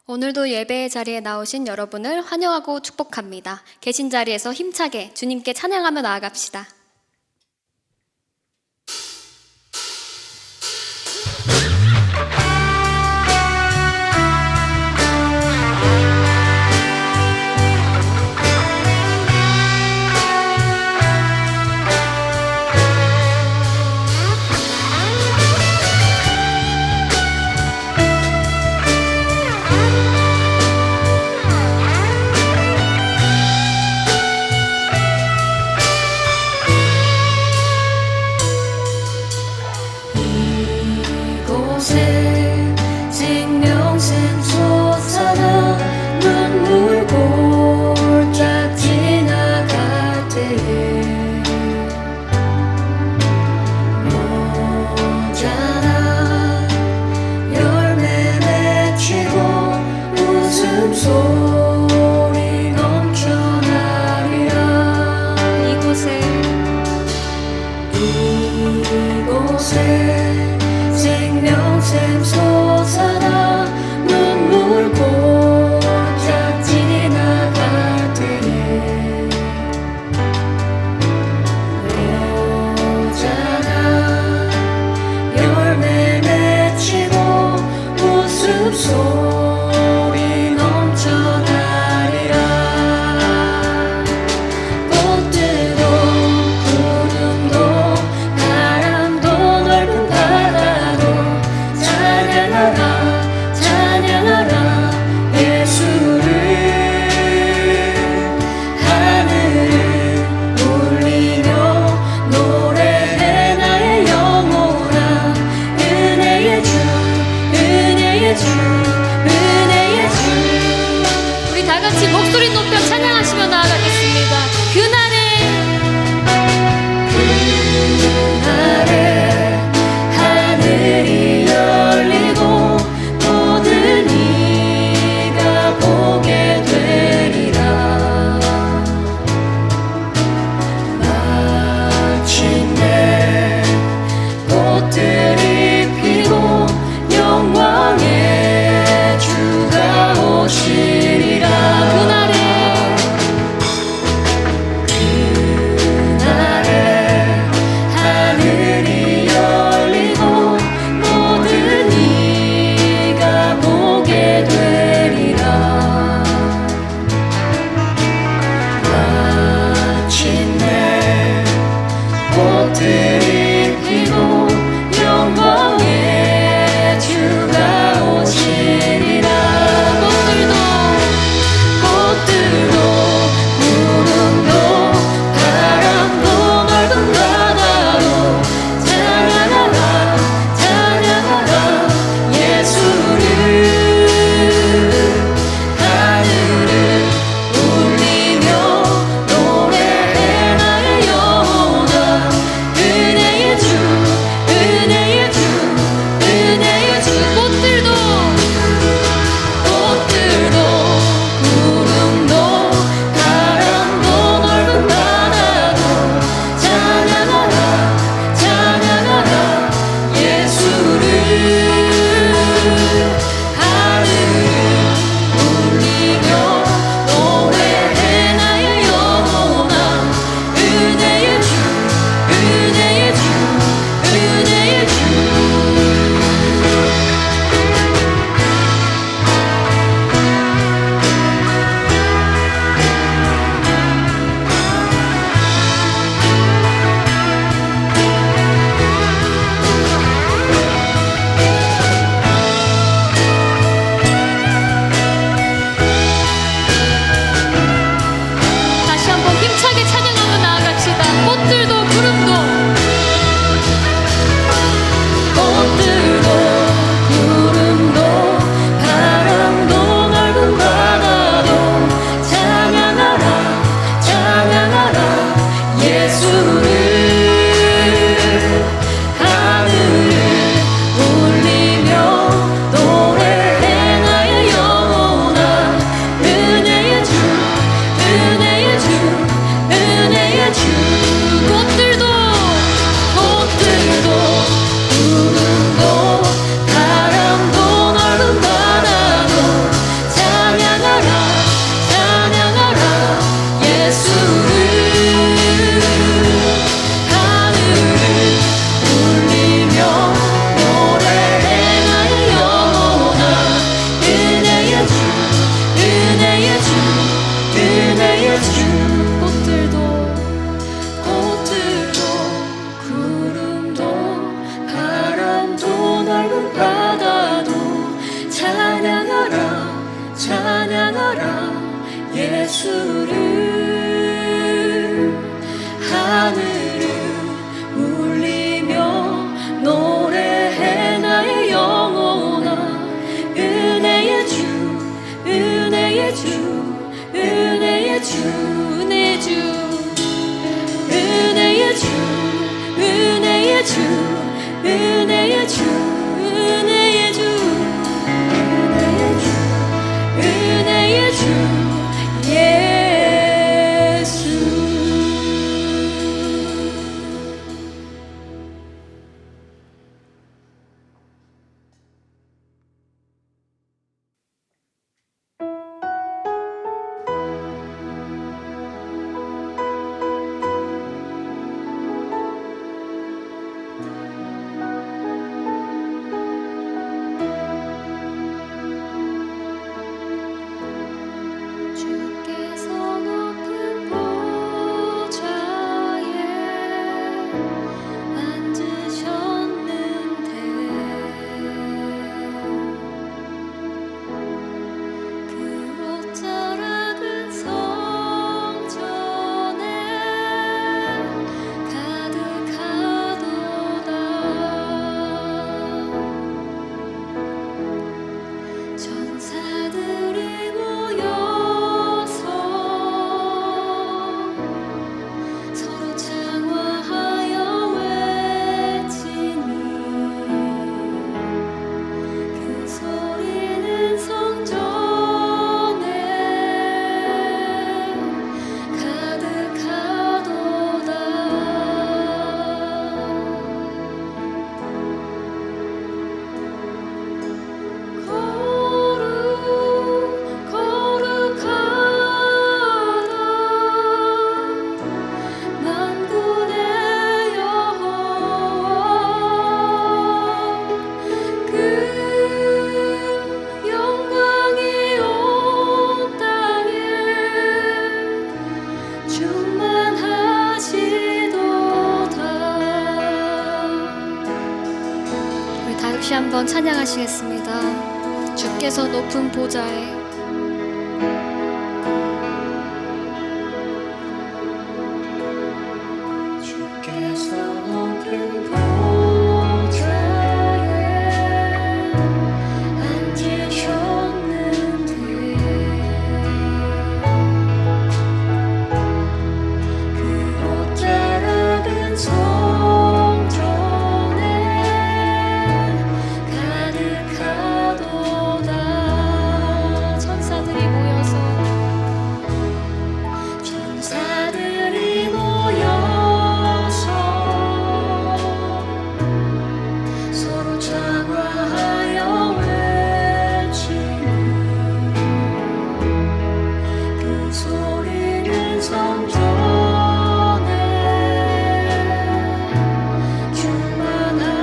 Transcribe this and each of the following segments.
오늘도 예배의 자리에 나오신 여러분을 환영하고 축복합니다. 계신 자리에서 힘차게 주님께 찬양하며 나아갑시다. 영광의 주가 오시리라. 그날에 예수를 하늘을 울리며 노래해 나의 영혼아 은혜의 주 은혜의 주 은혜의 주 은혜의 주 은혜의 주 은혜의 주 은혜의 주 은혜의 주 은혜의 주 예수. 주께서 높은 보좌에 앉으셨는데 그 옷자락은 성전에 가득하도다. 천사들이 모여서 서로 장화하여 외치니 그 소리는 성전에 가득하도다. 거룩하다 만군의 여호와 그 영광이 온 땅에 충만하시도다. 우리 다시 한번 찬양하시겠습니다. 주께서 높은 보좌에 주께서 높은 보좌에 앉으셨는데 그 옷자락은 성전에 가득하도다. 천사들이 모여서 서로 장화하여 외치니 그 소리는 성전에 충만하도다.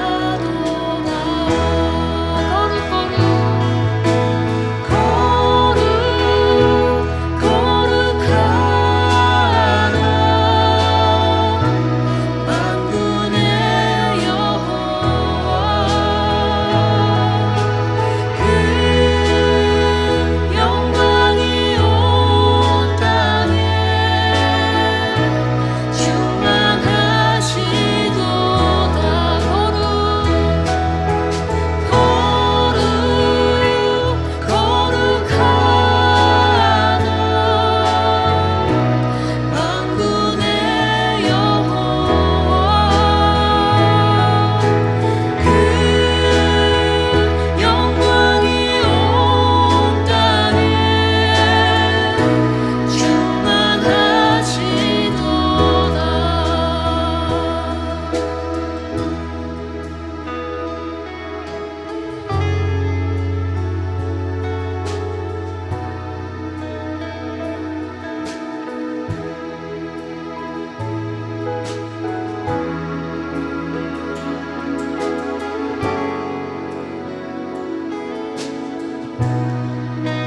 거룩하다 만군의 여호와 그 영광이 온 땅에 충만하시도다. 거룩하다 만군의 여호와 그 영광이 온 땅에 충만하시도다.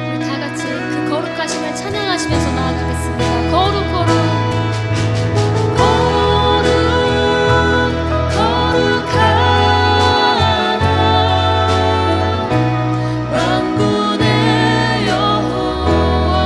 우리 다 같이 그 거룩하심을 찬양하시면서 나아가겠습니다. 거룩하다 만군의 여호와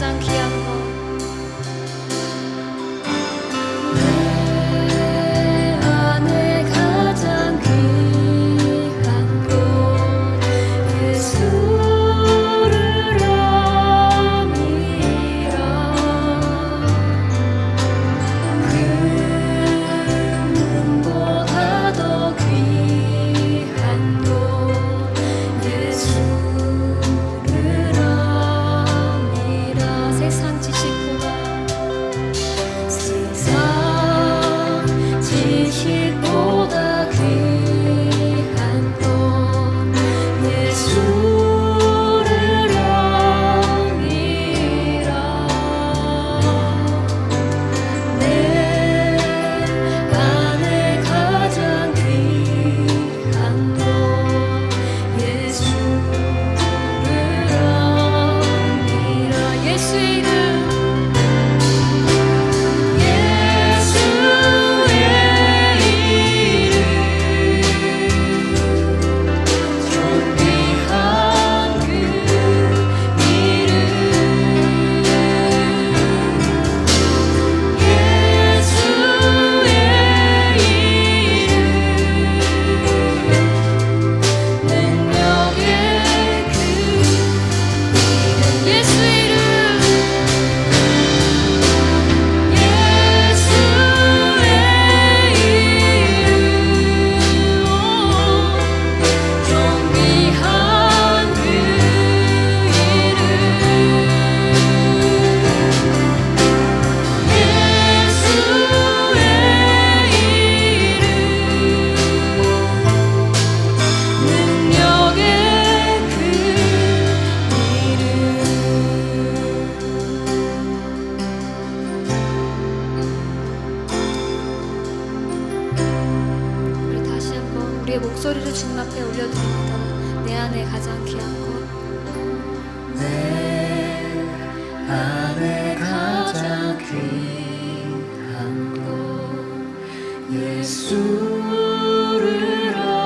가장 귀한 것, 내 안에 가장 귀한 것 예수를 함이라. 금보다 더 귀한 것 예수를 함이라. 세상 지식보다 세상 지식보다 귀한 것 예수를 함이라. 내 안에 가장 귀한 것 예수를 함이라. 예수의 이름, 우리 다시 한번 우리의 목소리를 주님 앞에 올려드립니다. 내 안에 가장 귀한 것, 내 안에 가장 귀한 것 예수를 함이라.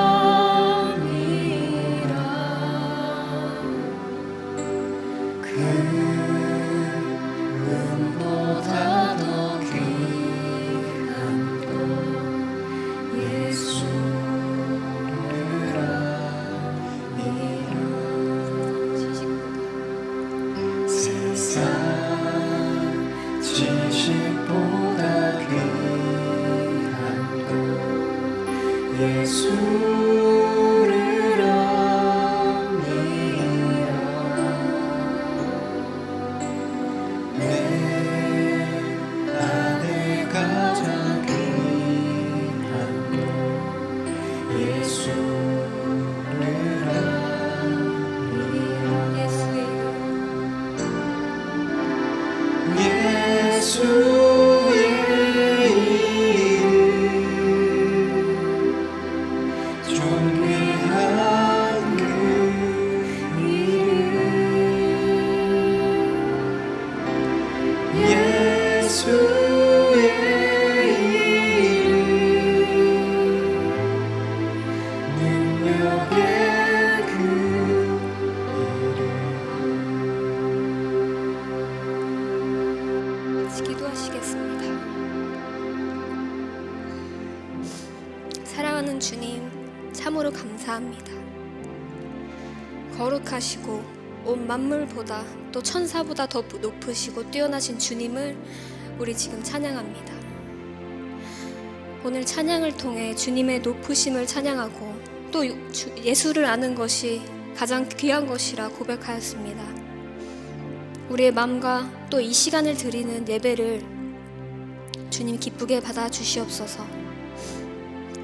금보다 더 귀한 것 예수를 함이라. 세상 지식보다 귀한 것 예수를 함이라. 내 안에 가장 귀한 것 예수를 함이라. 예수의 이름, 예수의 이름 존귀한 그 이름 예수의 이름 능력의 그 같이 기도하시겠습니다. 사랑하는 주님, 참으로 감사합니다. 거룩하시고 온 만물보다 또 천사보다 더 높으시고 뛰어나신 주님을 우리 지금 찬양합니다. 오늘 찬양을 통해 주님의 높으심을 찬양하고 또 예수를 아는 것이 가장 귀한 것이라 고백하였습니다. 우리의 마음과 또 이 시간을 드리는 예배를 주님 기쁘게 받아 주시옵소서.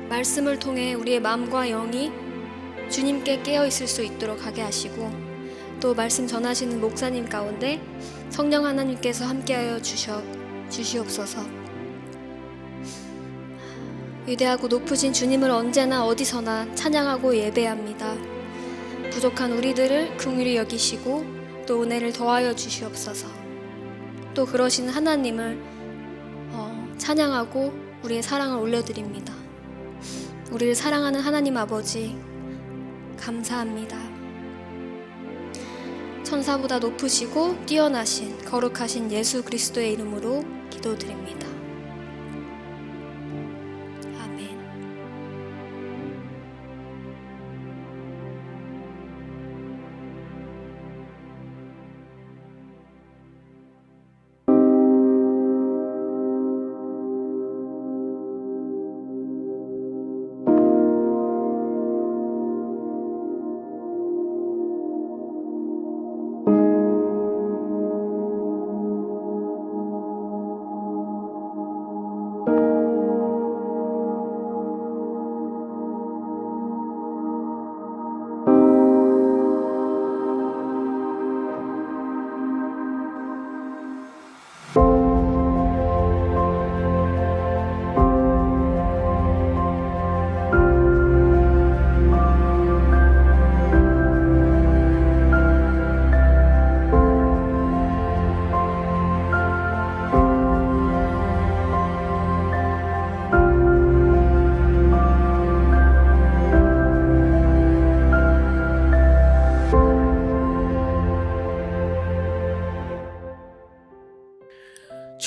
말씀을 통해 우리의 마음과 영이 주님께 깨어 있을 수 있도록 하게 하시고 또 말씀 전하시는 목사님 가운데 성령 하나님께서 함께하여 주시옵소서. 위대하고 높으신 주님을 언제나 어디서나 찬양하고 예배합니다. 부족한 우리들을 긍휼히 여기시고 또 은혜를 더하여 주시옵소서. 또 그러신 하나님을 찬양하고 우리의 사랑을 올려드립니다. 우리를 사랑하는 하나님 아버지 감사합니다. 천사보다 높으시고 뛰어나신 거룩하신 예수 그리스도의 이름으로 기도드립니다. 아멘.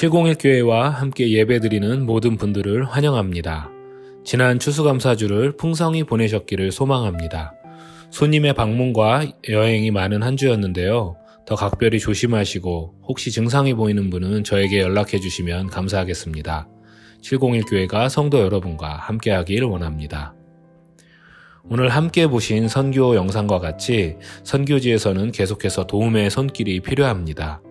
(701) 교회와 함께 예배드리는 모든 분들을 환영합니다. 지난 추수감사주를 풍성히 보내셨기를 소망합니다. 손님의 방문과 여행이 많은 한 주였는데요. 더 각별히 조심하시고 혹시 증상이 보이는 분은 저에게 연락해 주시면 감사하겠습니다. (701) 교회가 성도 여러분과 함께하길 원합니다. 오늘 함께 보신 선교 영상과 같이 선교지에서는 계속해서 도움의 손길이 필요합니다.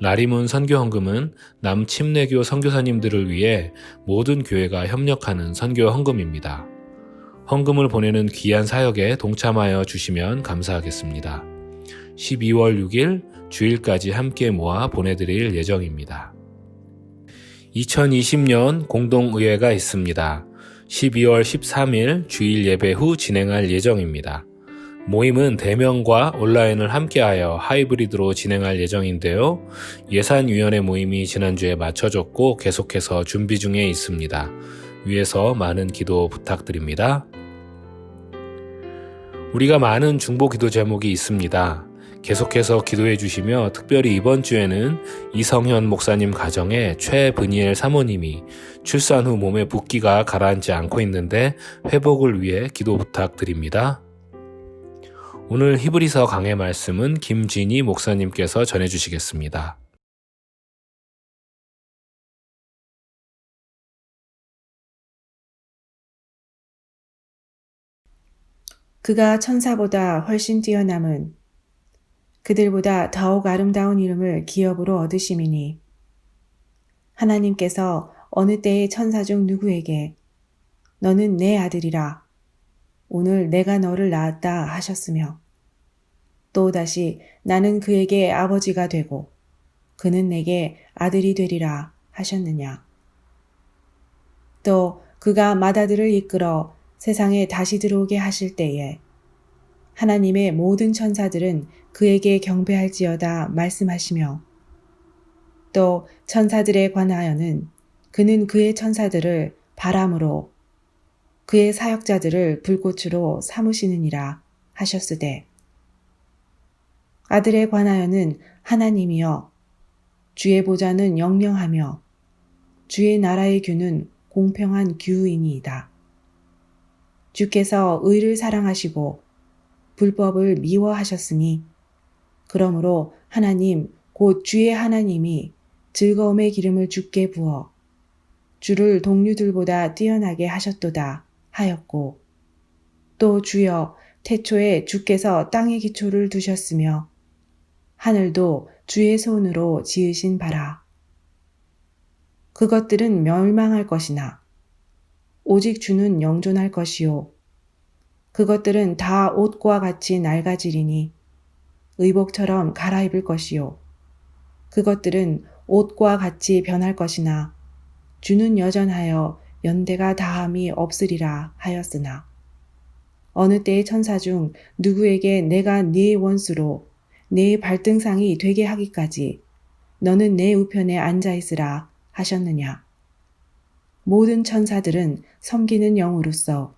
라리문 선교헌금은 남침례교 선교사님들을 위해 모든 교회가 협력하는 선교 헌금입니다. 헌금을 보내는 귀한 사역에 동참하여 주시면 감사하겠습니다. 12월 6일 주일까지 함께 모아 보내드릴 예정입니다. 2020년 공동의회가 있습니다. 12월 13일 주일 예배 후 진행할 예정입니다. 모임은 대면과 온라인을 함께하여 하이브리드로 진행할 예정인데요. 예산위원회 모임이 지난주에 마쳐졌고 계속해서 준비 중에 있습니다. 위에서 많은 기도 부탁드립니다. 우리가 많은 중보 기도 제목이 있습니다. 계속해서 기도해 주시며 특별히 이번 주에는 이성현 목사님 가정의 최브니엘 사모님이 출산 후 몸에 붓기가 가라앉지 않고 있는데 회복을 위해 기도 부탁드립니다. 오늘 히브리서 강해 말씀은 김진희 목사님께서 전해주시겠습니다. 그가 천사보다 훨씬 뛰어남은 그들보다 더욱 아름다운 이름을 기업으로 얻으심이니 하나님께서 어느 때의 천사 중 누구에게 너는 내 아들이라 오늘 내가 너를 낳았다 하셨으며 또다시 나는 그에게 아버지가 되고 그는 내게 아들이 되리라 하셨느냐. 또 그가 맏아들을 이끌어 세상에 다시 들어오게 하실 때에 하나님의 모든 천사들은 그에게 경배할지어다 말씀하시며 또 천사들에 관하여는 그는 그의 천사들을 바람으로 그의 사역자들을 불꽃으로 삼으시느니라 하셨으되 아들에 관하여는 하나님이여 주의 보좌는 영영하며 주의 나라의 규는 공평한 규이니이다. 주께서 의를 사랑하시고 불법을 미워하셨으니 그러므로 하나님 곧 주의 하나님이 즐거움의 기름을 주께 부어 주를 동류들보다 뛰어나게 하셨도다 하였고 또 주여 태초에 주께서 땅의 기초를 두셨으며 하늘도 주의 손으로 지으신 바라. 그것들은 멸망할 것이나 오직 주는 영존할 것이요 그것들은 다 옷과 같이 낡아지리니 의복처럼 갈아입을 것이요 그것들은 옷과 같이 변할 것이나 주는 여전하여 연대가 다함이 없으리라 하였으나 어느 때의 천사 중 누구에게 내가 네 원수로 네 발등상이 되게 하기까지 너는 내 우편에 앉아 있으라 하셨느냐. 모든 천사들은 섬기는 영으로서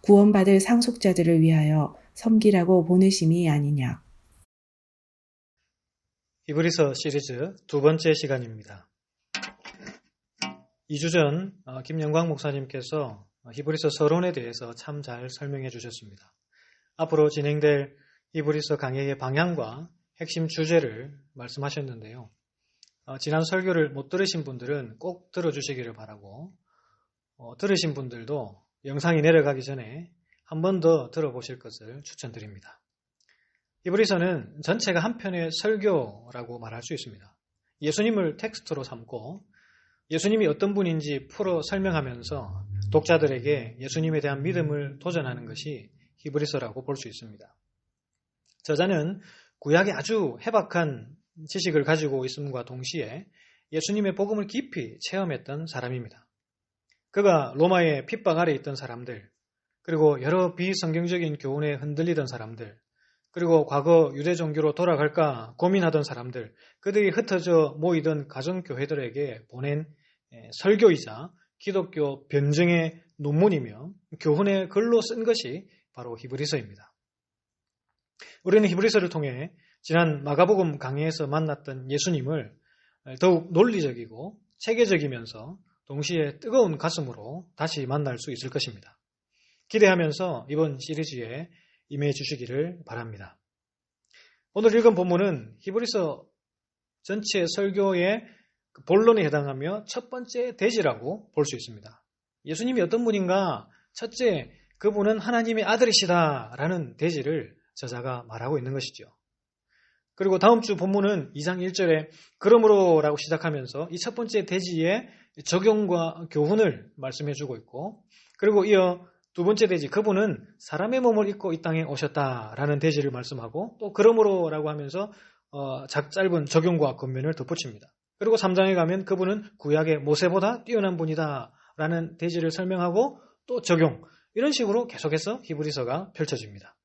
구원받을 상속자들을 위하여 섬기라고 보내심이 아니냐. 히브리서 시리즈 두 번째 시간입니다. 2주 전 김영광 목사님께서 히브리서 서론에 대해서 참 잘 설명해 주셨습니다. 앞으로 진행될 히브리서 강의의 방향과 핵심 주제를 말씀하셨는데요. 지난 설교를 못 들으신 분들은 꼭 들어주시기를 바라고, 들으신 분들도 영상이 내려가기 전에 한 번 더 들어보실 것을 추천드립니다. 히브리서는 전체가 한 편의 설교라고 말할 수 있습니다. 예수님을 텍스트로 삼고 예수님이 어떤 분인지 풀어 설명하면서 독자들에게 예수님에 대한 믿음을 도전하는 것이 히브리서라고 볼 수 있습니다. 저자는 구약의 아주 해박한 지식을 가지고 있음과 동시에 예수님의 복음을 깊이 체험했던 사람입니다. 그가 로마의 핍박 아래 있던 사람들, 그리고 여러 비성경적인 교훈에 흔들리던 사람들, 그리고 과거 유대 종교로 돌아갈까 고민하던 사람들, 그들이 흩어져 모이던 가정교회들에게 보낸 설교이자 기독교 변증의 논문이며 교훈의 글로 쓴 것이 바로 히브리서입니다. 우리는 히브리서를 통해 지난 마가복음 강해에서 만났던 예수님을 더욱 논리적이고 체계적이면서 동시에 뜨거운 가슴으로 다시 만날 수 있을 것입니다. 기대하면서 이번 시리즈에 임해 주시기를 바랍니다. 오늘 읽은 본문은 히브리서 전체 설교의 본론에 해당하며 첫 번째 대지라고 볼 수 있습니다. 예수님이 어떤 분인가? 첫째, 그분은 하나님의 아들이시다라는 대지를 저자가 말하고 있는 것이죠. 그리고 다음 주 본문은 2장 1절에 그러므로라고 시작하면서 이 첫 번째 대지의 적용과 교훈을 말씀해 주고 있고, 그리고 이어 두 번째 대지, 그분은 사람의 몸을 입고 이 땅에 오셨다라는 대지를 말씀하고, 또 그러므로라고 하면서 짧은 적용과 권면을 덧붙입니다. 그리고 3장에 가면 그분은 구약의 모세보다 뛰어난 분이다라는 대지를 설명하고 또 적용, 이런 식으로 계속해서 히브리서가 펼쳐집니다.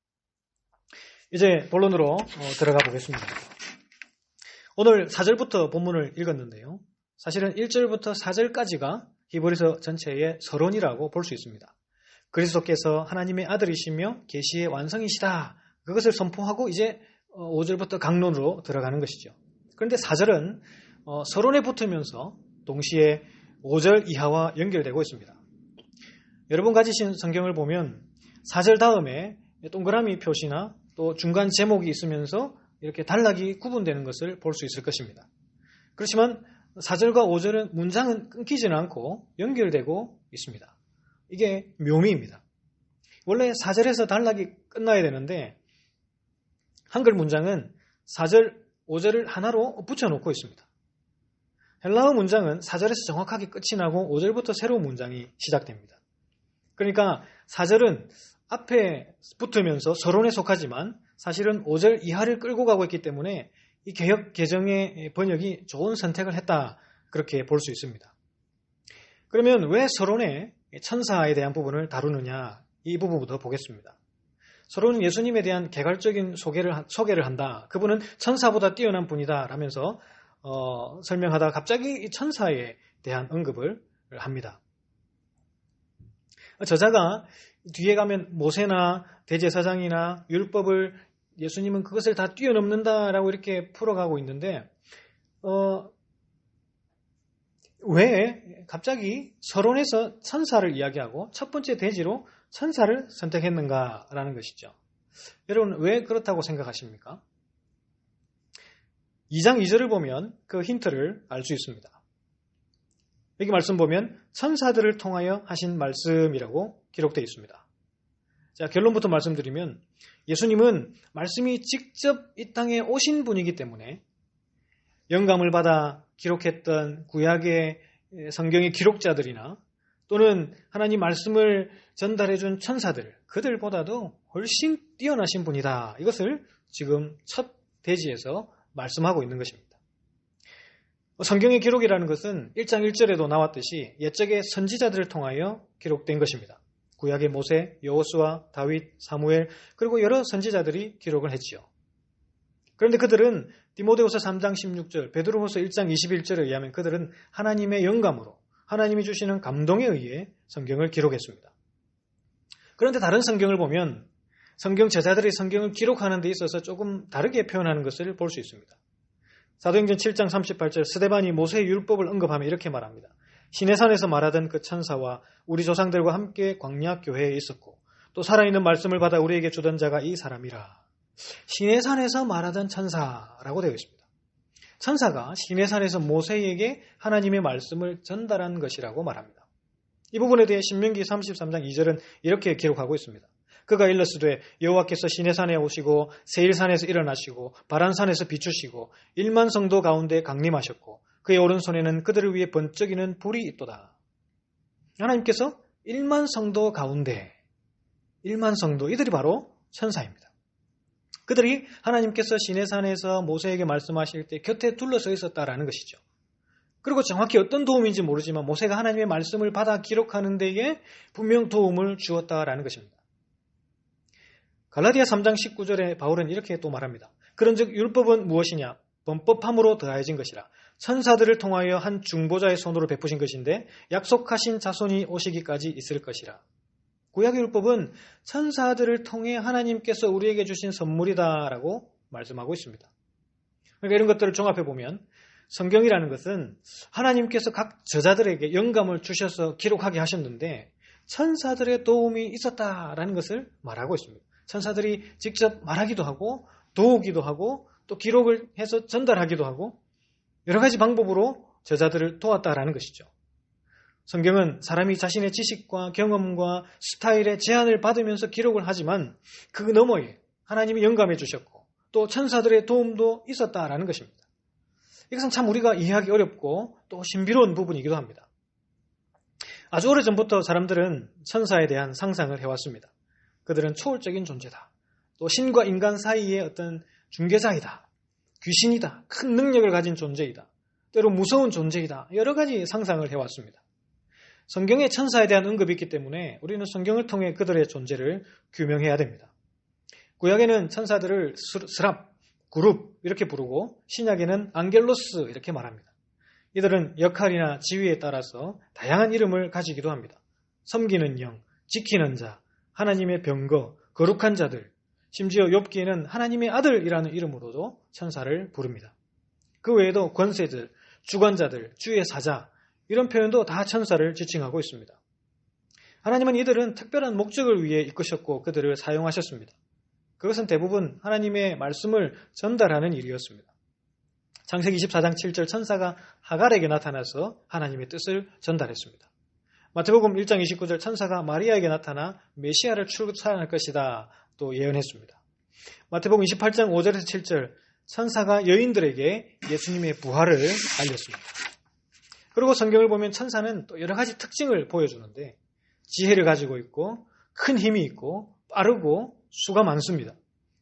이제 본론으로 들어가 보겠습니다. 오늘 4절부터 본문을 읽었는데요. 사실은 1절부터 4절까지가 히브리서 전체의 서론이라고 볼 수 있습니다. 그리스도께서 하나님의 아들이시며 계시의 완성이시다. 그것을 선포하고 이제 5절부터 강론으로 들어가는 것이죠. 그런데 4절은 서론에 붙으면서 동시에 5절 이하와 연결되고 있습니다. 여러분 가지신 성경을 보면 4절 다음에 동그라미 표시나 또 중간 제목이 있으면서 이렇게 단락이 구분되는 것을 볼 수 있을 것입니다. 그렇지만 4절과 5절은 문장은 끊기지는 않고 연결되고 있습니다. 이게 묘미입니다. 원래 4절에서 단락이 끝나야 되는데 한글 문장은 4절, 5절을 하나로 붙여놓고 있습니다. 헬라어 문장은 4절에서 정확하게 끝이 나고 5절부터 새로운 문장이 시작됩니다. 그러니까 4절은 앞에 붙으면서 서론에 속하지만 사실은 5절 이하를 끌고 가고 있기 때문에 이 개역 개정의 번역이 좋은 선택을 했다, 그렇게 볼 수 있습니다. 그러면 왜 서론에 천사에 대한 부분을 다루느냐, 이 부분부터 보겠습니다. 서론은 예수님에 대한 개괄적인 소개를 한다. 그분은 천사보다 뛰어난 분이다 라면서 설명하다가 갑자기 이 천사에 대한 언급을 합니다. 저자가 뒤에 가면 모세나 대제사장이나 율법을 예수님은 그것을 다 뛰어넘는다라고 이렇게 풀어가고 있는데 왜 갑자기 서론에서 천사를 이야기하고 첫 번째 대지로 천사를 선택했는가라는 것이죠. 여러분 왜 그렇다고 생각하십니까? 2장 2절을 보면 그 힌트를 알 수 있습니다. 여기 말씀 보면 천사들을 통하여 하신 말씀이라고 기록되어 있습니다. 자, 결론부터 말씀드리면 예수님은 말씀이 직접 이 땅에 오신 분이기 때문에 영감을 받아 기록했던 구약의 성경의 기록자들이나 또는 하나님 말씀을 전달해준 천사들, 그들보다도 훨씬 뛰어나신 분이다. 이것을 지금 첫 대지에서 말씀하고 있는 것입니다. 성경의 기록이라는 것은 1장 1절에도 나왔듯이 옛적의 선지자들을 통하여 기록된 것입니다. 구약의 모세, 여호수아, 다윗, 사무엘, 그리고 여러 선지자들이 기록을 했지요. 그런데 그들은 디모데후서 3장 16절, 베드로후서 1장 21절에 의하면 그들은 하나님의 영감으로 하나님이 주시는 감동에 의해 성경을 기록했습니다. 그런데 다른 성경을 보면 성경 저자들이 성경을 기록하는 데 있어서 조금 다르게 표현하는 것을 볼 수 있습니다. 사도행전 7장 38절 스데반이 모세의 율법을 언급하며 이렇게 말합니다. 시내산에서 말하던 그 천사와 우리 조상들과 함께 광야 교회에 있었고 또 살아있는 말씀을 받아 우리에게 주던 자가 이 사람이라. 시내산에서 말하던 천사라고 되어 있습니다. 천사가 시내산에서 모세에게 하나님의 말씀을 전달한 것이라고 말합니다. 이 부분에 대해 신명기 33장 2절은 이렇게 기록하고 있습니다. 그가 일러스되 여호와께서 시내산에 오시고 세일산에서 일어나시고 바란산에서 비추시고 1만 성도 가운데 강림하셨고 그의 오른손에는 그들을 위해 번쩍이는 불이 있도다. 하나님께서 1만 성도 가운데 1만 성도 이들이 바로 천사입니다. 그들이 하나님께서 시내산에서 모세에게 말씀하실 때 곁에 둘러서 있었다라는 것이죠. 그리고 정확히 어떤 도움인지 모르지만 모세가 하나님의 말씀을 받아 기록하는 데에 분명 도움을 주었다라는 것입니다. 갈라디아 3장 19절에 바울은 이렇게 또 말합니다. 그런즉 율법은 무엇이냐? 범법함으로 더하여진 것이라. 천사들을 통하여 한 중보자의 손으로 베푸신 것인데 약속하신 자손이 오시기까지 있을 것이라. 구약의 율법은 천사들을 통해 하나님께서 우리에게 주신 선물이다라고 말씀하고 있습니다. 그러니까 이런 것들을 종합해 보면 성경이라는 것은 하나님께서 각 저자들에게 영감을 주셔서 기록하게 하셨는데 천사들의 도움이 있었다라는 것을 말하고 있습니다. 천사들이 직접 말하기도 하고 도우기도 하고 또 기록을 해서 전달하기도 하고 여러 가지 방법으로 저자들을 도왔다라는 것이죠. 성경은 사람이 자신의 지식과 경험과 스타일의 제한을 받으면서 기록을 하지만 그 너머에 하나님이 영감해 주셨고 또 천사들의 도움도 있었다라는 것입니다. 이것은 참 우리가 이해하기 어렵고 또 신비로운 부분이기도 합니다. 아주 오래전부터 사람들은 천사에 대한 상상을 해왔습니다. 그들은 초월적인 존재다. 또 신과 인간 사이의 어떤 중개자이다. 귀신이다. 큰 능력을 가진 존재이다. 때로 무서운 존재이다. 여러 가지 상상을 해왔습니다. 성경에 천사에 대한 언급이 있기 때문에 우리는 성경을 통해 그들의 존재를 규명해야 됩니다. 구약에는 천사들을 스랍, 그룹 이렇게 부르고 신약에는 안겔로스 이렇게 말합니다. 이들은 역할이나 지위에 따라서 다양한 이름을 가지기도 합니다. 섬기는 영, 지키는 자, 하나님의 병거, 거룩한 자들, 심지어 욥기에는 하나님의 아들이라는 이름으로도 천사를 부릅니다. 그 외에도 권세들, 주관자들, 주의 사자 이런 표현도 다 천사를 지칭하고 있습니다. 하나님은 이들은 특별한 목적을 위해 이끄셨고 그들을 사용하셨습니다. 그것은 대부분 하나님의 말씀을 전달하는 일이었습니다. 창세기 24장 7절 천사가 하갈에게 나타나서 하나님의 뜻을 전달했습니다. 마태복음 1장 29절 천사가 마리아에게 나타나 메시아를 출산할 것이다 또 예언했습니다. 마태복음 28장 5절에서 7절 천사가 여인들에게 예수님의 부활을 알렸습니다. 그리고 성경을 보면 천사는 또 여러 가지 특징을 보여주는데 지혜를 가지고 있고 큰 힘이 있고 빠르고 수가 많습니다.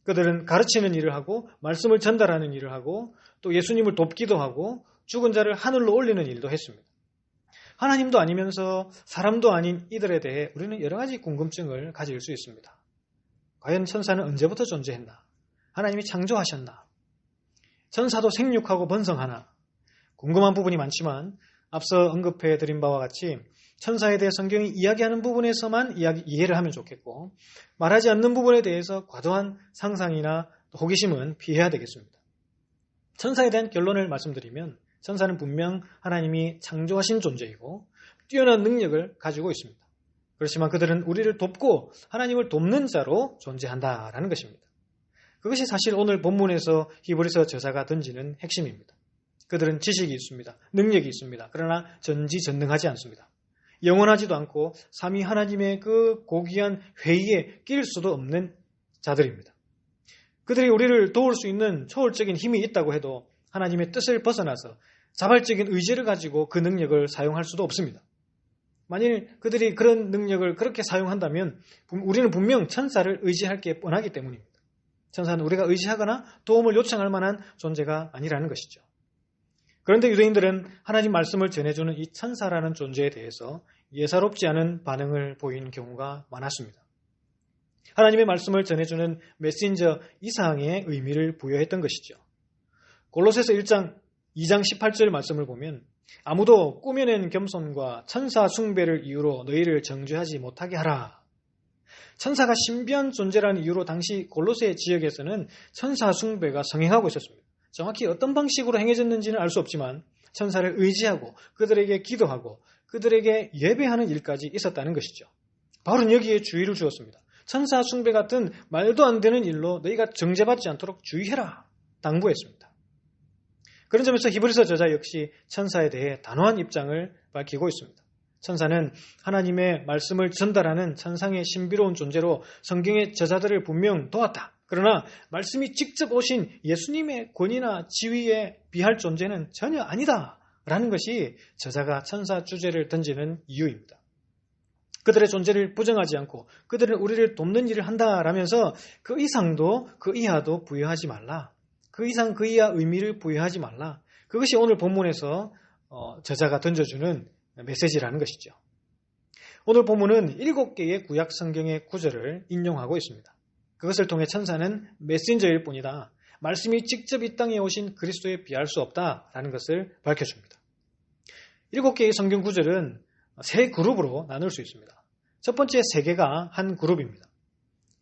그들은 가르치는 일을 하고 말씀을 전달하는 일을 하고 또 예수님을 돕기도 하고 죽은 자를 하늘로 올리는 일도 했습니다. 하나님도 아니면서 사람도 아닌 이들에 대해 우리는 여러 가지 궁금증을 가질 수 있습니다. 과연 천사는 언제부터 존재했나? 하나님이 창조하셨나? 천사도 생육하고 번성하나? 궁금한 부분이 많지만 앞서 언급해드린 바와 같이 천사에 대해 성경이 이야기하는 부분에서만 이해를 하면 좋겠고 말하지 않는 부분에 대해서 과도한 상상이나 호기심은 피해야 되겠습니다. 천사에 대한 결론을 말씀드리면 천사는 분명 하나님이 창조하신 존재이고 뛰어난 능력을 가지고 있습니다. 그렇지만 그들은 우리를 돕고 하나님을 돕는 자로 존재한다라는 것입니다. 그것이 사실 오늘 본문에서 히브리서 저자가 던지는 핵심입니다. 그들은 지식이 있습니다. 능력이 있습니다. 그러나 전지전능하지 않습니다. 영원하지도 않고 삼위 하나님의 그 고귀한 회의에 낄 수도 없는 자들입니다. 그들이 우리를 도울 수 있는 초월적인 힘이 있다고 해도 하나님의 뜻을 벗어나서 자발적인 의지를 가지고 그 능력을 사용할 수도 없습니다. 만일 그들이 그런 능력을 그렇게 사용한다면 우리는 분명 천사를 의지할 게 뻔하기 때문입니다. 천사는 우리가 의지하거나 도움을 요청할 만한 존재가 아니라는 것이죠. 그런데 유대인들은 하나님 말씀을 전해주는 이 천사라는 존재에 대해서 예사롭지 않은 반응을 보인 경우가 많았습니다. 하나님의 말씀을 전해주는 메신저 이상의 의미를 부여했던 것이죠. 골로새서 2장 18절 말씀을 보면 아무도 꾸며낸 겸손과 천사 숭배를 이유로 너희를 정죄하지 못하게 하라. 천사가 신비한 존재라는 이유로 당시 골로새 지역에서는 천사 숭배가 성행하고 있었습니다. 정확히 어떤 방식으로 행해졌는지는 알 수 없지만 천사를 의지하고 그들에게 기도하고 그들에게 예배하는 일까지 있었다는 것이죠. 바울은 여기에 주의를 주었습니다. 천사 숭배 같은 말도 안 되는 일로 너희가 정죄받지 않도록 주의해라 당부했습니다. 그런 점에서 히브리서 저자 역시 천사에 대해 단호한 입장을 밝히고 있습니다. 천사는 하나님의 말씀을 전달하는 천상의 신비로운 존재로 성경의 저자들을 분명 도왔다. 그러나 말씀이 직접 오신 예수님의 권위나 지위에 비할 존재는 전혀 아니다 라는 것이 저자가 천사 주제를 던지는 이유입니다. 그들의 존재를 부정하지 않고 그들은 우리를 돕는 일을 한다라면서 그 이상도 그 이하도 부여하지 말라. 그 이상 그 이하 의미를 부여하지 말라. 그것이 오늘 본문에서 저자가 던져주는 메시지라는 것이죠. 오늘 본문은 7개의 구약 성경의 구절을 인용하고 있습니다. 그것을 통해 천사는 메신저일 뿐이다. 말씀이 직접 이 땅에 오신 그리스도에 비할 수 없다라는 것을 밝혀줍니다. 7개의 성경 구절은 세 그룹으로 나눌 수 있습니다. 첫 번째 3개가 한 그룹입니다.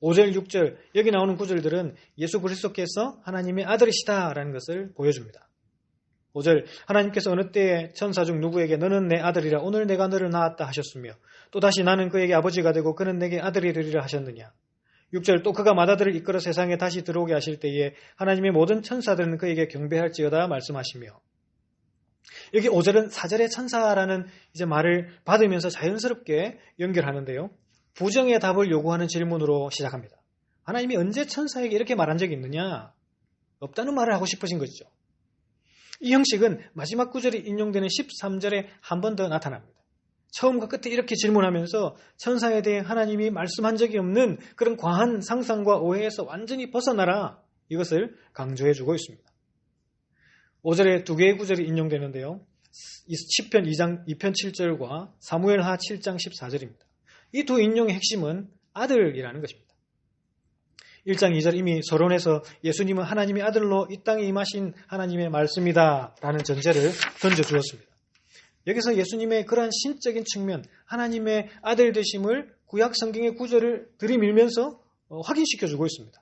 5절, 6절 여기 나오는 구절들은 예수 그리스도께서 하나님의 아들이시다라는 것을 보여줍니다. 5절 하나님께서 어느 때에 천사 중 누구에게 너는 내 아들이라 오늘 내가 너를 낳았다 하셨으며 또다시 나는 그에게 아버지가 되고 그는 내게 아들이 되리라 하셨느냐. 6절 또 그가 맏아들을 이끌어 세상에 다시 들어오게 하실 때에 하나님의 모든 천사들은 그에게 경배할지어다 말씀하시며 여기 5절은 4절의 천사라는 이제 말을 받으면서 자연스럽게 연결하는데요. 부정의 답을 요구하는 질문으로 시작합니다. 하나님이 언제 천사에게 이렇게 말한 적이 있느냐? 없다는 말을 하고 싶으신 것이죠. 이 형식은 마지막 구절이 인용되는 13절에 한 번 더 나타납니다. 처음과 끝에 이렇게 질문하면서 천사에 대해 하나님이 말씀한 적이 없는 그런 과한 상상과 오해에서 완전히 벗어나라 이것을 강조해주고 있습니다. 5절에 2개의 구절이 인용되는데요. 시편 2장 2편 7절과 사무엘하 7장 14절입니다. 이 두 인용의 핵심은 아들이라는 것입니다. 1장 2절 이미 서론에서 예수님은 하나님의 아들로 이 땅에 임하신 하나님의 말씀이다 라는 전제를 던져주었습니다. 여기서 예수님의 그러한 신적인 측면, 하나님의 아들 되심을 구약 성경의 구절을 들이밀면서 확인시켜주고 있습니다.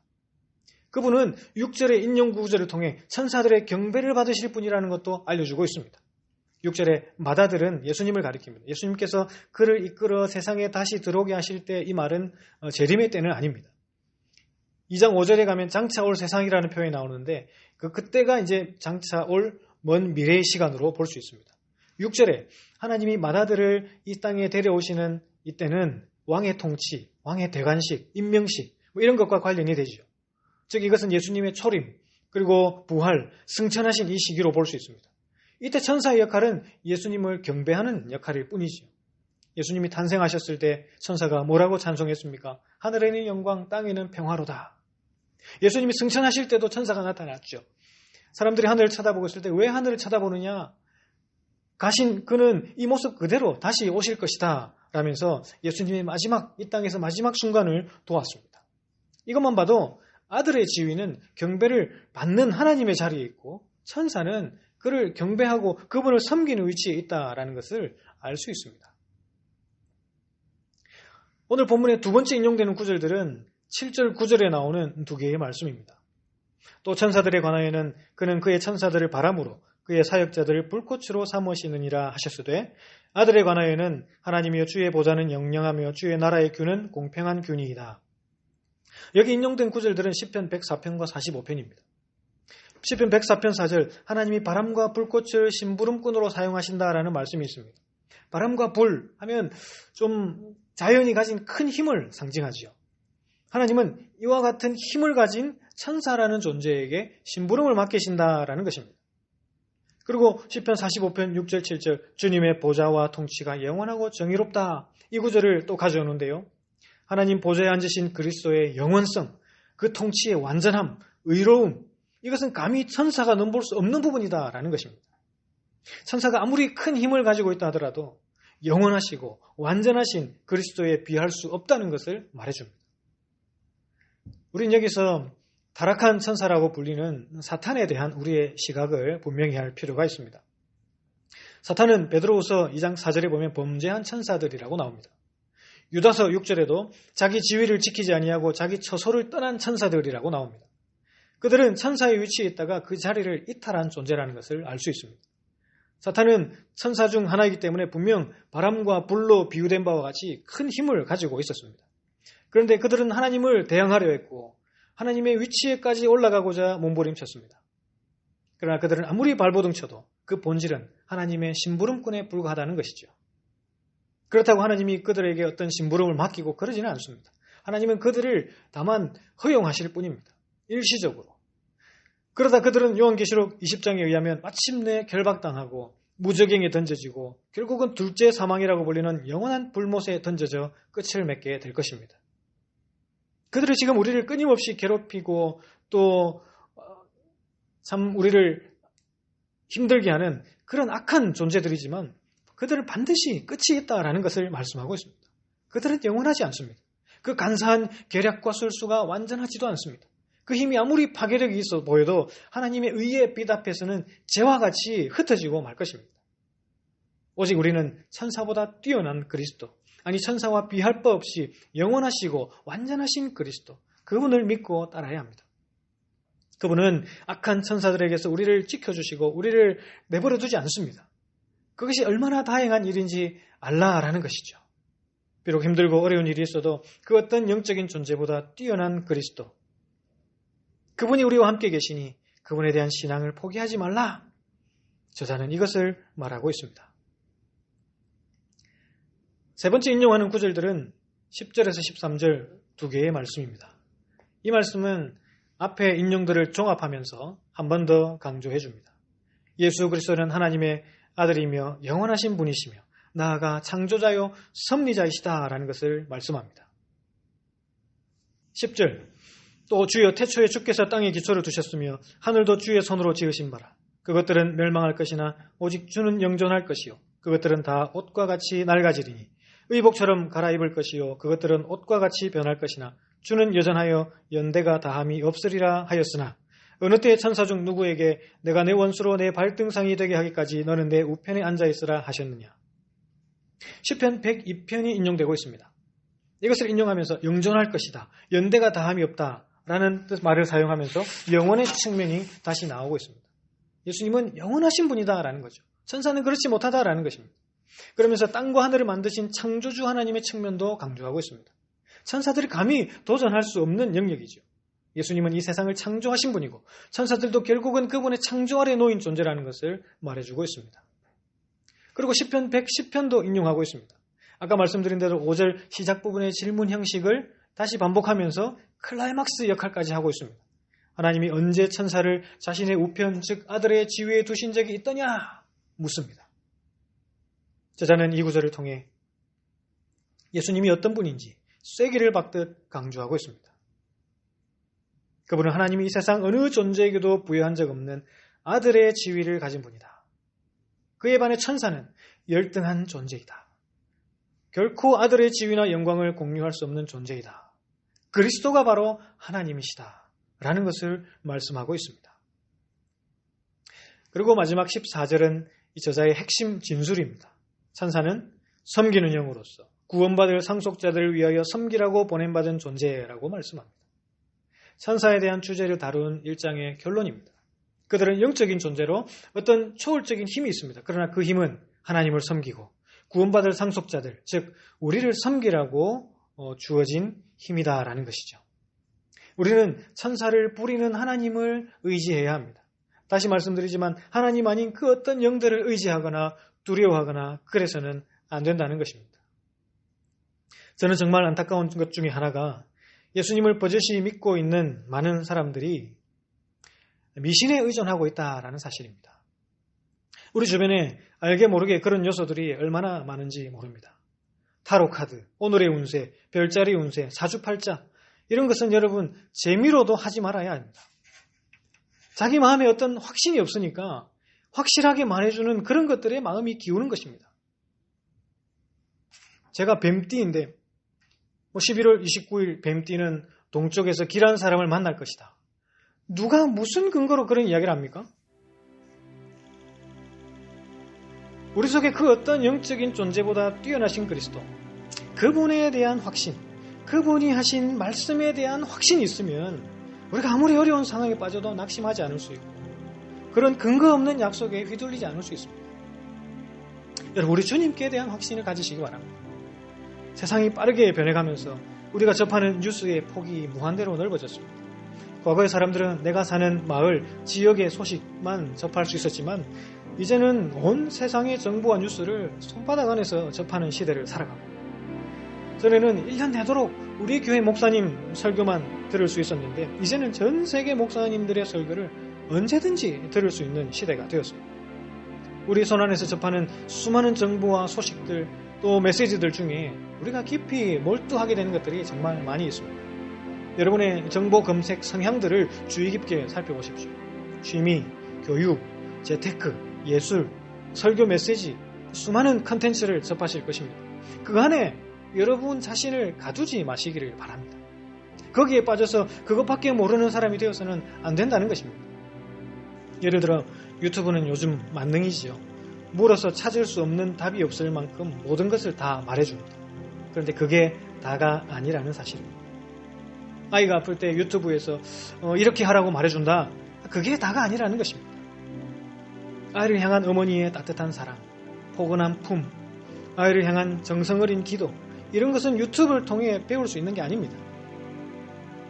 그분은 6절의 인용 구절을 통해 천사들의 경배를 받으실 분이라는 것도 알려주고 있습니다. 6절에 맏아들은 예수님을 가리킵니다. 예수님께서 그를 이끌어 세상에 다시 들어오게 하실 때 이 말은 재림의 때는 아닙니다. 2장 5절에 가면 장차 올 세상이라는 표현이 나오는데 그때가 이제 장차 올 먼 미래의 시간으로 볼 수 있습니다. 6절에 하나님이 맏아들을 이 땅에 데려오시는 이때는 왕의 통치, 왕의 대관식, 임명식 이런 것과 관련이 되죠. 즉 이것은 예수님의 초림 그리고 부활, 승천하신 이 시기로 볼 수 있습니다. 이때 천사의 역할은 예수님을 경배하는 역할일 뿐이죠. 예수님이 탄생하셨을 때 천사가 뭐라고 찬송했습니까? 하늘에는 영광, 땅에는 평화로다. 예수님이 승천하실 때도 천사가 나타났죠. 사람들이 하늘을 쳐다보고 있을 때 왜 하늘을 쳐다보느냐? 가신 그는 이 모습 그대로 다시 오실 것이다 라면서 예수님의 이 땅에서 마지막 순간을 도왔습니다. 이것만 봐도 아들의 지위는 경배를 받는 하나님의 자리에 있고 천사는 그를 경배하고 그분을 섬기는 위치에 있다라는 것을 알 수 있습니다. 오늘 본문의 두 번째 인용되는 구절들은 7절, 9절에 나오는 2개의 말씀입니다. 또 천사들에 관하여는 그는 그의 천사들을 바람으로 그의 사역자들을 불꽃으로 삼으시느니라 하셨으되 아들에 관하여는 하나님이여 주의 보좌는 영영하며 주의 나라의 균은 공평한 균이이다. 여기 인용된 구절들은 시편 104편과 45편입니다. 시편 104편 4절 하나님이 바람과 불꽃을 심부름꾼으로 사용하신다라는 말씀이 있습니다. 바람과 불 하면 좀 자연이 가진 큰 힘을 상징하지요. 하나님은 이와 같은 힘을 가진 천사라는 존재에게 심부름을 맡기신다라는 것입니다. 그리고 시편 45편 6절 7절 주님의 보좌와 통치가 영원하고 정의롭다 이 구절을 또 가져오는데요. 하나님 보좌에 앉으신 그리스도의 영원성, 그 통치의 완전함, 의로움 이것은 감히 천사가 넘볼 수 없는 부분이다라는 것입니다. 천사가 아무리 큰 힘을 가지고 있다 하더라도 영원하시고 완전하신 그리스도에 비할 수 없다는 것을 말해줍니다. 우린 여기서 타락한 천사라고 불리는 사탄에 대한 우리의 시각을 분명히 할 필요가 있습니다. 사탄은 베드로후서 2장 4절에 보면 범죄한 천사들이라고 나옵니다. 유다서 6절에도 자기 지위를 지키지 아니하고 자기 처소를 떠난 천사들이라고 나옵니다. 그들은 천사의 위치에 있다가 그 자리를 이탈한 존재라는 것을 알 수 있습니다. 사탄은 천사 중 하나이기 때문에 분명 바람과 불로 비유된 바와 같이 큰 힘을 가지고 있었습니다. 그런데 그들은 하나님을 대항하려 했고 하나님의 위치에까지 올라가고자 몸부림쳤습니다. 그러나 그들은 아무리 발버둥 쳐도 그 본질은 하나님의 심부름꾼에 불과하다는 것이죠. 그렇다고 하나님이 그들에게 어떤 심부름을 맡기고 그러지는 않습니다. 하나님은 그들을 다만 허용하실 뿐입니다. 일시적으로. 그러다 그들은 요한계시록 20장에 의하면 마침내 결박당하고 무저갱에 던져지고 결국은 둘째 사망이라고 불리는 영원한 불못에 던져져 끝을 맺게 될 것입니다. 그들이 지금 우리를 끊임없이 괴롭히고 또 참 우리를 힘들게 하는 그런 악한 존재들이지만 그들은 반드시 끝이 있다라는 것을 말씀하고 있습니다. 그들은 영원하지 않습니다. 그 간사한 계략과 술수가 완전하지도 않습니다. 그 힘이 아무리 파괴력이 있어 보여도 하나님의 의의 빛 앞에서는 재와 같이 흩어지고 말 것입니다. 오직 우리는 천사보다 뛰어난 그리스도, 아니 천사와 비할 바 없이 영원하시고 완전하신 그리스도, 그분을 믿고 따라야 합니다. 그분은 악한 천사들에게서 우리를 지켜주시고 우리를 내버려 두지 않습니다. 그것이 얼마나 다행한 일인지 알라라는 것이죠. 비록 힘들고 어려운 일이 있어도 그 어떤 영적인 존재보다 뛰어난 그리스도, 그분이 우리와 함께 계시니 그분에 대한 신앙을 포기하지 말라. 저자는 이것을 말하고 있습니다. 세 번째 인용하는 구절들은 10절에서 13절 두 개의 말씀입니다. 이 말씀은 앞에 인용들을 종합하면서 한 번 더 강조해 줍니다. 예수 그리스도는 하나님의 아들이며 영원하신 분이시며 나아가 창조자요 섭리자이시다라는 것을 말씀합니다. 10절 또 주여 태초에 주께서 땅에 기초를 두셨으며 하늘도 주의 손으로 지으신 바라. 그것들은 멸망할 것이나 오직 주는 영존할 것이요 그것들은 다 옷과 같이 낡아지리니 의복처럼 갈아입을 것이요 그것들은 옷과 같이 변할 것이나 주는 여전하여 연대가 다함이 없으리라 하였으나 어느 때 천사 중 누구에게 내가 내 원수로 내 발등상이 되게 하기까지 너는 내 우편에 앉아있으라 하셨느냐. 시편 102편이 인용되고 있습니다. 이것을 인용하면서 영존할 것이다, 연대가 다함이 없다 라는 말을 사용하면서 영원의 측면이 다시 나오고 있습니다. 예수님은 영원하신 분이다 라는 거죠. 천사는 그렇지 못하다라는 것입니다. 그러면서 땅과 하늘을 만드신 창조주 하나님의 측면도 강조하고 있습니다. 천사들이 감히 도전할 수 없는 영역이죠. 예수님은 이 세상을 창조하신 분이고 천사들도 결국은 그분의 창조 아래 놓인 존재라는 것을 말해주고 있습니다. 그리고 시편 110편도 인용하고 있습니다. 아까 말씀드린 대로 5절 시작 부분의 질문 형식을 다시 반복하면서 클라이막스 역할까지 하고 있습니다. 하나님이 언제 천사를 자신의 우편 즉 아들의 지위에 두신 적이 있더냐 묻습니다. 저자는 이 구절을 통해 예수님이 어떤 분인지 쐐기를 박듯 강조하고 있습니다. 그분은 하나님이 이 세상 어느 존재에게도 부여한 적 없는 아들의 지위를 가진 분이다. 그에 반해 천사는 열등한 존재이다. 결코 아들의 지위나 영광을 공유할 수 없는 존재이다. 그리스도가 바로 하나님이시다 라는 것을 말씀하고 있습니다. 그리고 마지막 14절은 이 저자의 핵심 진술입니다. 천사는 섬기는 영으로서 구원받을 상속자들을 위하여 섬기라고 보냄받은 존재라고 말씀합니다. 천사에 대한 주제를 다룬 1장의 결론입니다. 그들은 영적인 존재로 어떤 초월적인 힘이 있습니다. 그러나 그 힘은 하나님을 섬기고 구원받을 상속자들, 즉 우리를 섬기라고 주어진 힘이다라는 것이죠. 우리는 천사를 부리는 하나님을 의지해야 합니다. 다시 말씀드리지만 하나님 아닌 그 어떤 영들을 의지하거나 두려워하거나 그래서는 안 된다는 것입니다. 저는 정말 안타까운 것 중에 하나가 예수님을 버젓이 믿고 있는 많은 사람들이 미신에 의존하고 있다라는 사실입니다. 우리 주변에 알게 모르게 그런 요소들이 얼마나 많은지 모릅니다. 타로 카드, 오늘의 운세, 별자리 운세, 사주팔자 이런 것은 여러분 재미로도 하지 말아야 합니다. 자기 마음에 어떤 확신이 없으니까 확실하게 말해주는 그런 것들에 마음이 기우는 것입니다. 제가 뱀띠인데 11월 29일 뱀띠는 동쪽에서 길한 사람을 만날 것이다. 누가 무슨 근거로 그런 이야기를 합니까? 우리 속에 그 어떤 영적인 존재보다 뛰어나신 그리스도, 그분에 대한 확신, 그분이 하신 말씀에 대한 확신이 있으면 우리가 아무리 어려운 상황에 빠져도 낙심하지 않을 수 있고 그런 근거 없는 약속에 휘둘리지 않을 수 있습니다. 여러분, 우리 주님께 대한 확신을 가지시기 바랍니다. 세상이 빠르게 변해가면서 우리가 접하는 뉴스의 폭이 무한대로 넓어졌습니다. 과거의 사람들은 내가 사는 마을, 지역의 소식만 접할 수 있었지만 이제는 온 세상의 정보와 뉴스를 손바닥 안에서 접하는 시대를 살아갑니다. 전에는 1년 내도록 우리 교회 목사님 설교만 들을 수 있었는데 이제는 전 세계 목사님들의 설교를 언제든지 들을 수 있는 시대가 되었습니다. 우리 손안에서 접하는 수많은 정보와 소식들 또 메시지들 중에 우리가 깊이 몰두하게 되는 것들이 정말 많이 있습니다. 여러분의 정보 검색 성향들을 주의 깊게 살펴보십시오. 취미, 교육, 재테크, 예술, 설교 메시지, 수많은 컨텐츠를 접하실 것입니다. 그 안에 여러분 자신을 가두지 마시기를 바랍니다. 거기에 빠져서 그것밖에 모르는 사람이 되어서는 안 된다는 것입니다. 예를 들어 유튜브는 요즘 만능이지요. 물어서 찾을 수 없는 답이 없을 만큼 모든 것을 다 말해줍니다. 그런데 그게 다가 아니라는 사실입니다. 아이가 아플 때 유튜브에서 이렇게 하라고 말해준다. 그게 다가 아니라는 것입니다. 아이를 향한 어머니의 따뜻한 사랑, 포근한 품, 아이를 향한 정성어린 기도, 이런 것은 유튜브를 통해 배울 수 있는 게 아닙니다.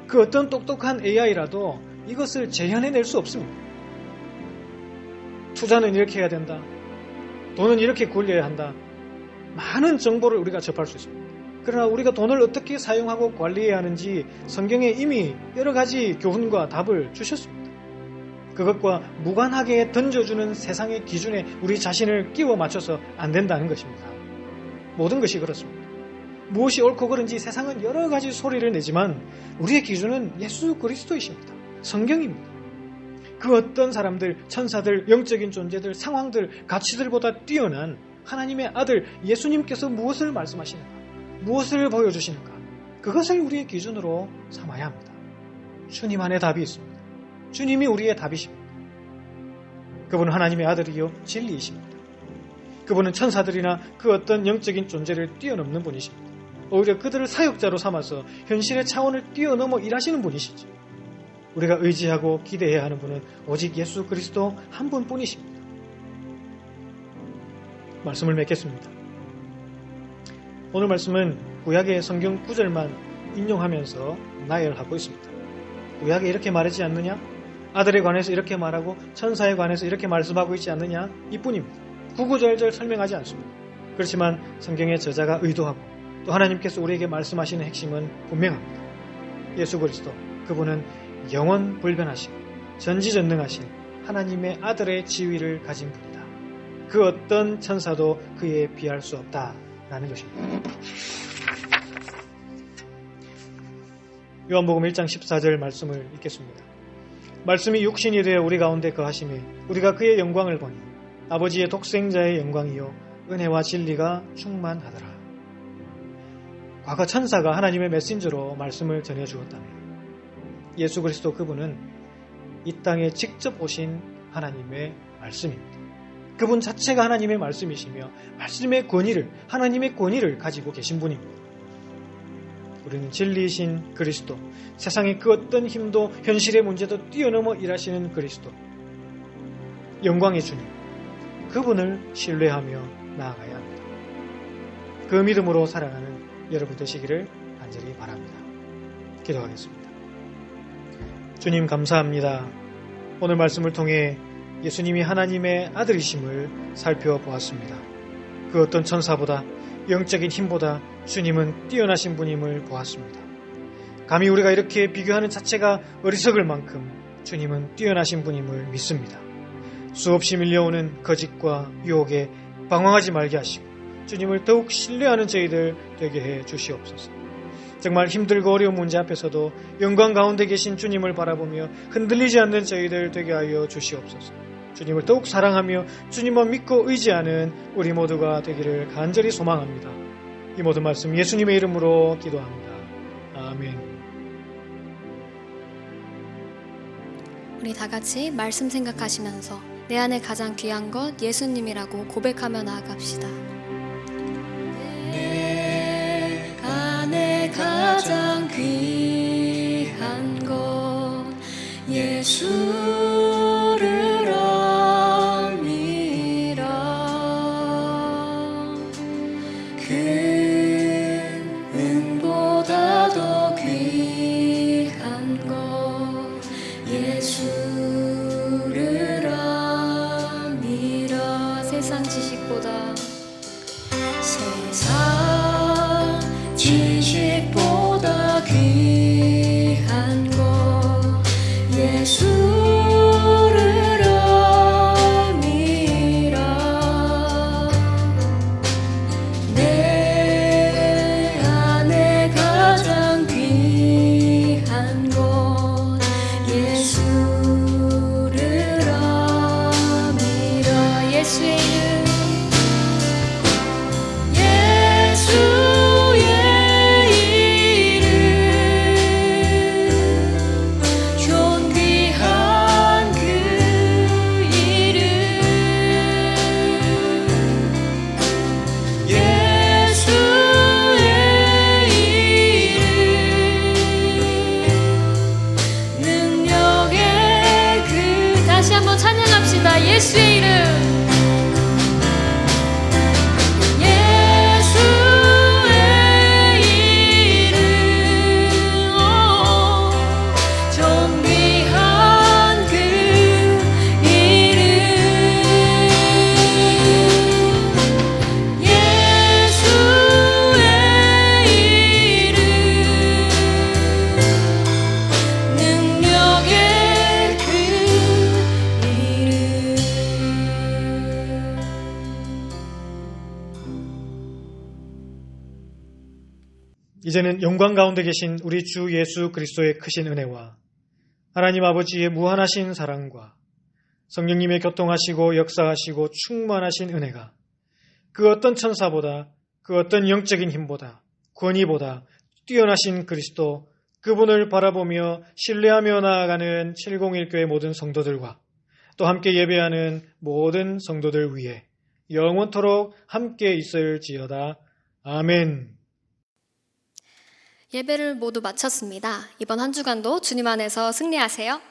그 어떤 똑똑한 AI라도 이것을 재현해낼 수 없습니다. 투자는 이렇게 해야 된다. 돈은 이렇게 굴려야 한다. 많은 정보를 우리가 접할 수 있습니다. 그러나 우리가 돈을 어떻게 사용하고 관리해야 하는지 성경에 이미 여러 가지 교훈과 답을 주셨습니다. 그것과 무관하게 던져주는 세상의 기준에 우리 자신을 끼워 맞춰서 안 된다는 것입니다. 모든 것이 그렇습니다. 무엇이 옳고 그른지 세상은 여러 가지 소리를 내지만 우리의 기준은 예수 그리스도이십니다. 성경입니다. 그 어떤 사람들, 천사들, 영적인 존재들, 상황들, 가치들보다 뛰어난 하나님의 아들 예수님께서 무엇을 말씀하시는가, 무엇을 보여주시는가, 그것을 우리의 기준으로 삼아야 합니다. 주님 안에 답이 있습니다. 주님이 우리의 답이십니다. 그분은 하나님의 아들이요 진리이십니다. 그분은 천사들이나 그 어떤 영적인 존재를 뛰어넘는 분이십니다. 오히려 그들을 사역자로 삼아서 현실의 차원을 뛰어넘어 일하시는 분이시죠. 우리가 의지하고 기대해야 하는 분은 오직 예수 그리스도 한 분뿐이십니다. 말씀을 맺겠습니다. 오늘 말씀은 구약의 성경 구절만 인용하면서 나열하고 있습니다. 구약에 이렇게 말하지 않느냐? 아들에 관해서 이렇게 말하고 천사에 관해서 이렇게 말씀하고 있지 않느냐? 이뿐입니다. 구구절절 설명하지 않습니다. 그렇지만 성경의 저자가 의도하고 또 하나님께서 우리에게 말씀하시는 핵심은 분명합니다. 예수 그리스도, 그분은 영원 불변하시고 전지전능하신 하나님의 아들의 지위를 가진 분이다. 그 어떤 천사도 그에 비할 수 없다라는 것입니다. 요한복음 1장 14절 말씀을 읽겠습니다. 말씀이 육신이 되어 우리 가운데 거하심에 우리가 그의 영광을 보니 아버지의 독생자의 영광이요 은혜와 진리가 충만하더라. 과거 천사가 하나님의 메신저로 말씀을 전해주었다면 예수 그리스도 그분은 이 땅에 직접 오신 하나님의 말씀입니다. 그분 자체가 하나님의 말씀이시며 말씀의 권위를, 하나님의 권위를 가지고 계신 분입니다. 우리는 진리이신 그리스도, 세상의 그 어떤 힘도 현실의 문제도 뛰어넘어 일하시는 그리스도, 영광의 주님, 그분을 신뢰하며 나아가야 합니다. 그 믿음으로 살아가는 여러분 되시기를 간절히 바랍니다. 기도하겠습니다. 주님 감사합니다. 오늘 말씀을 통해 예수님이 하나님의 아들이심을 살펴보았습니다. 그 어떤 천사보다, 영적인 힘보다 주님은 뛰어나신 분임을 보았습니다. 감히 우리가 이렇게 비교하는 자체가 어리석을 만큼 주님은 뛰어나신 분임을 믿습니다. 수없이 밀려오는 거짓과 유혹에 방황하지 말게 하시고 주님을 더욱 신뢰하는 저희들 되게 해 주시옵소서. 정말 힘들고 어려운 문제 앞에서도 영광 가운데 계신 주님을 바라보며 흔들리지 않는 저희들 되게 하여 주시옵소서. 주님을 더욱 사랑하며 주님만 믿고 의지하는 우리 모두가 되기를 간절히 소망합니다. 이 모든 말씀 예수님의 이름으로 기도합니다. 아멘. 우리 다 같이 말씀 생각하시면서 내 안에 가장 귀한 것 예수님이라고 고백하며 나아갑시다. 내 안에 가장 귀한 것 은보다 더 귀한 것 예수를 아니라. 세상 지식보다 귀한 것 예수를 아니라. 내 안에 가장 귀한 것 예수를 아니라. 예수의 이름, 예수의 이름, 예수의 이름, 존귀한 그 이름, 예수의 이름, 능력의 그 이름. 이제는 영광 가운데 계신 우리 주 예수 그리스도의 크신 은혜와 하나님 아버지의 무한하신 사랑과 성령님의 교통하시고 역사하시고 충만하신 은혜가 그 어떤 천사보다 그 어떤 영적인 힘보다 권위보다 뛰어나신 그리스도 그분을 바라보며 신뢰하며 나아가는 701교회 모든 성도들과 또 함께 예배하는 모든 성도들 위해 영원토록 함께 있을지어다. 아멘. 예배를 모두 마쳤습니다. 이번 한 주간도 주님 안에서 승리하세요.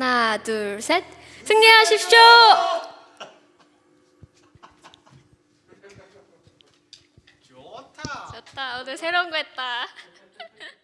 하나, 둘, 셋. 승리하십시오. 좋다. 오늘 새로운 거 했다.